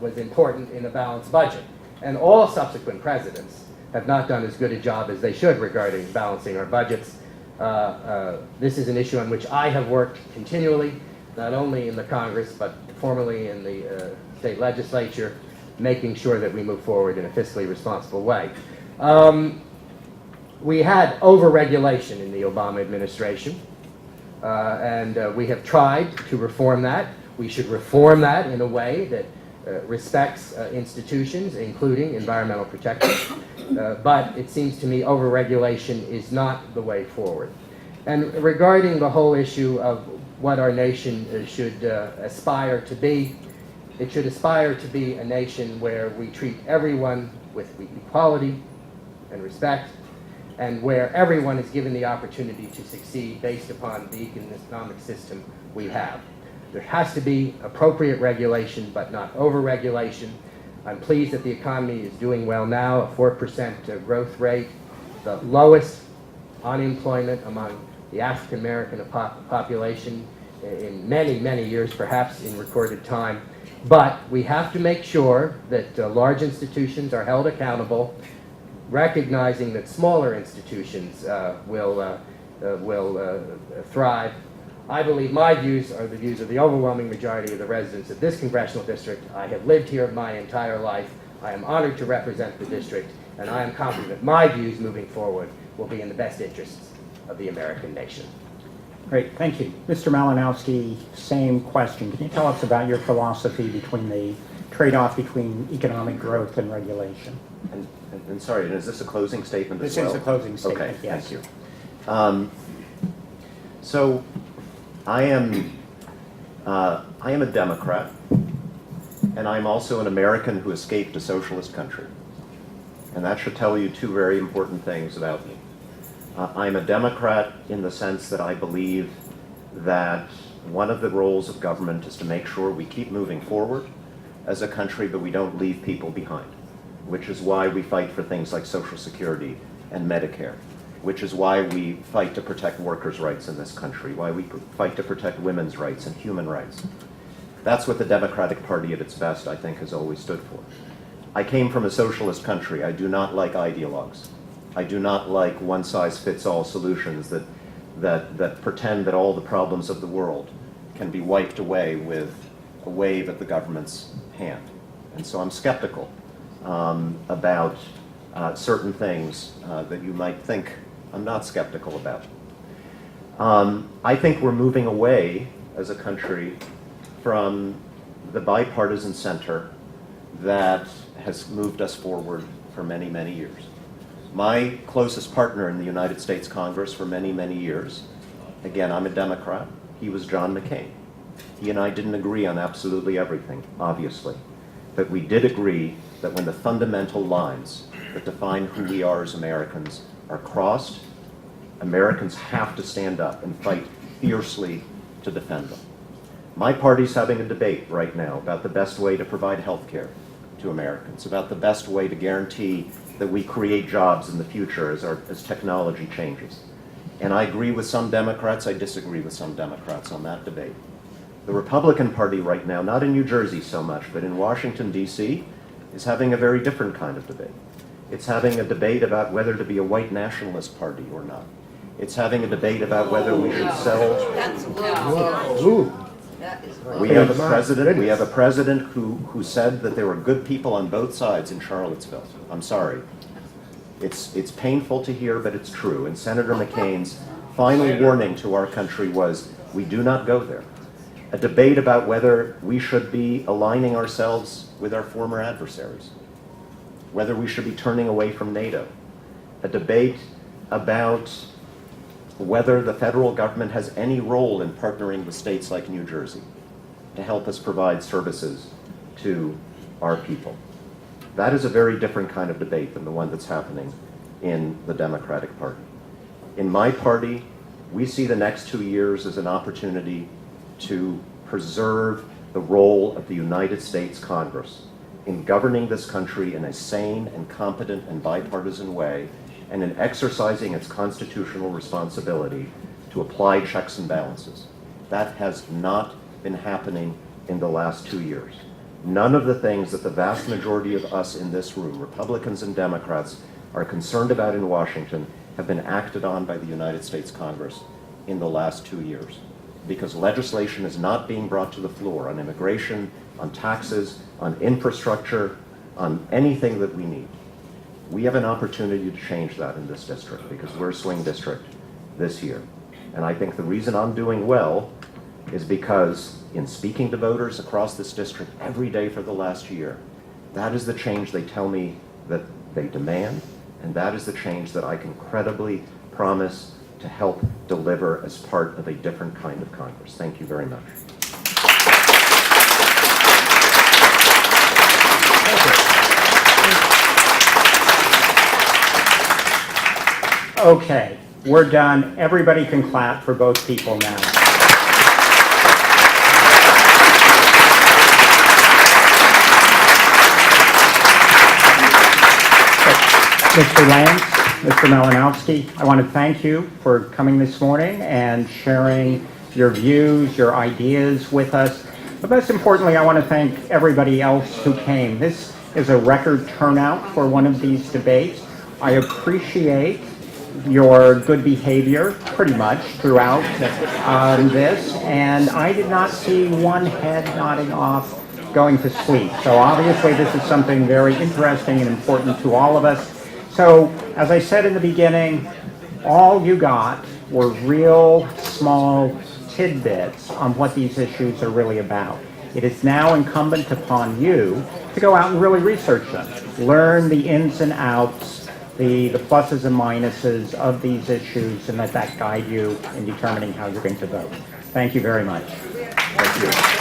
was important in a balanced budget. And all subsequent presidents have not done as good a job as they should regarding balancing our budgets. This is an issue on which I have worked continually, not only in the Congress, but formerly in the state legislature, making sure that we move forward in a fiscally responsible way. We had over-regulation in the Obama administration, and we have tried to reform that. We should reform that in a way that respects institutions, including environmental protection. But it seems to me over-regulation is not the way forward. And regarding the whole issue of what our nation should aspire to be, it should aspire to be a nation where we treat everyone with equality and respect, and where everyone is given the opportunity to succeed based upon the economic system we have. There has to be appropriate regulation, but not over-regulation. I'm pleased that the economy is doing well now, a 4% growth rate, the lowest unemployment among the African American population in many, many years, perhaps in recorded time. But we have to make sure that large institutions are held accountable, recognizing that smaller institutions will thrive. I believe my views are the views of the overwhelming majority of the residents of this congressional district. I have lived here my entire life. I am honored to represent the district, and I am confident that my views moving forward will be in the best interests of the American nation. Great, thank you. Mr. Malinowski, same question. Can you tell us about your philosophy between the trade-off between economic growth and regulation? And sorry, is this a closing statement as This well? is a closing statement, Okay, yes. thank you. So I am a Democrat, and I'm also an American who escaped a socialist country. And that should tell you two very important things about me. I'm a Democrat in the sense that I believe that one of the roles of government is to make sure we keep moving forward, as a country, but we don't leave people behind, which is why we fight for things like Social Security and Medicare, which is why we fight to protect workers' rights in this country, why we fight to protect women's rights and human rights. That's what the Democratic Party at its best, I think, has always stood for. I came from a socialist country. I do not like ideologues. I do not like one-size-fits-all solutions that pretend that all the problems of the world can be wiped away with a wave of the government's hand. And so I'm skeptical about certain things that you might think I'm not skeptical about. I think we're moving away as a country from the bipartisan center that has moved us forward for many, many years. My closest partner in the United States Congress for many, many years, again, I'm a Democrat, he was John McCain. He and I didn't agree on absolutely everything, obviously, but we did agree that when the fundamental lines that define who we are as Americans are crossed, Americans have to stand up and fight fiercely to defend them. My party's having a debate right now about the best way to provide health care to Americans, about the best way to guarantee that we create jobs in the future as technology changes. And I agree with some Democrats, I disagree with some Democrats on that debate. The Republican Party right now, not in New Jersey so much, but in Washington, D.C., is having a very different kind of debate. It's having a debate about whether to be a white nationalist party or not. It's having a debate about whether we should sell. That's low. Ooh. That is We have a president who said that there were good people on both sides in Charlottesville. I'm sorry. It's painful to hear, but it's true. And Senator McCain's final warning to our country was, we do not go there. A debate about whether we should be aligning ourselves with our former adversaries, whether we should be turning away from NATO. A debate about whether the federal government has any role in partnering with states like New Jersey to help us provide services to our people. That is a very different kind of debate than the one that's happening in the Democratic Party. In my party, we see the next 2 years as an opportunity to preserve the role of the United States Congress in governing this country in a sane and competent and bipartisan way, and in exercising its constitutional responsibility to apply checks and balances. That has not been happening in the last 2 years. None of the things that the vast majority of us in this room, Republicans and Democrats, are concerned about in Washington have been acted on by the United States Congress in the last 2 years. Because legislation is not being brought to the floor on immigration, on taxes, on infrastructure, on anything that we need. We have an opportunity to change that in this district because we're a swing district this year. And I think the reason I'm doing well is because in speaking to voters across this district every day for the last year, that is the change they tell me that they demand, and that is the change that I can credibly promise to help deliver as part of a different kind of Congress. Thank you very much. Okay, we're done. Everybody can clap for both people now. Mr. Lance, Mr. Malinowski, I want to thank you for coming this morning and sharing your views, your ideas with us. But most importantly, I want to thank everybody else who came. This is a record turnout for one of these debates. I appreciate your good behavior pretty much throughout this, and I did not see one head nodding off going to sleep. So obviously this is something very interesting and important to all of us. So as I said in the beginning, all you got were real small tidbits on what these issues are really about. It is now incumbent upon you to go out and really research them, learn the ins and outs, the pluses and minuses of these issues, and let that guide you in determining how you're going to vote. Thank you very much. Thank you.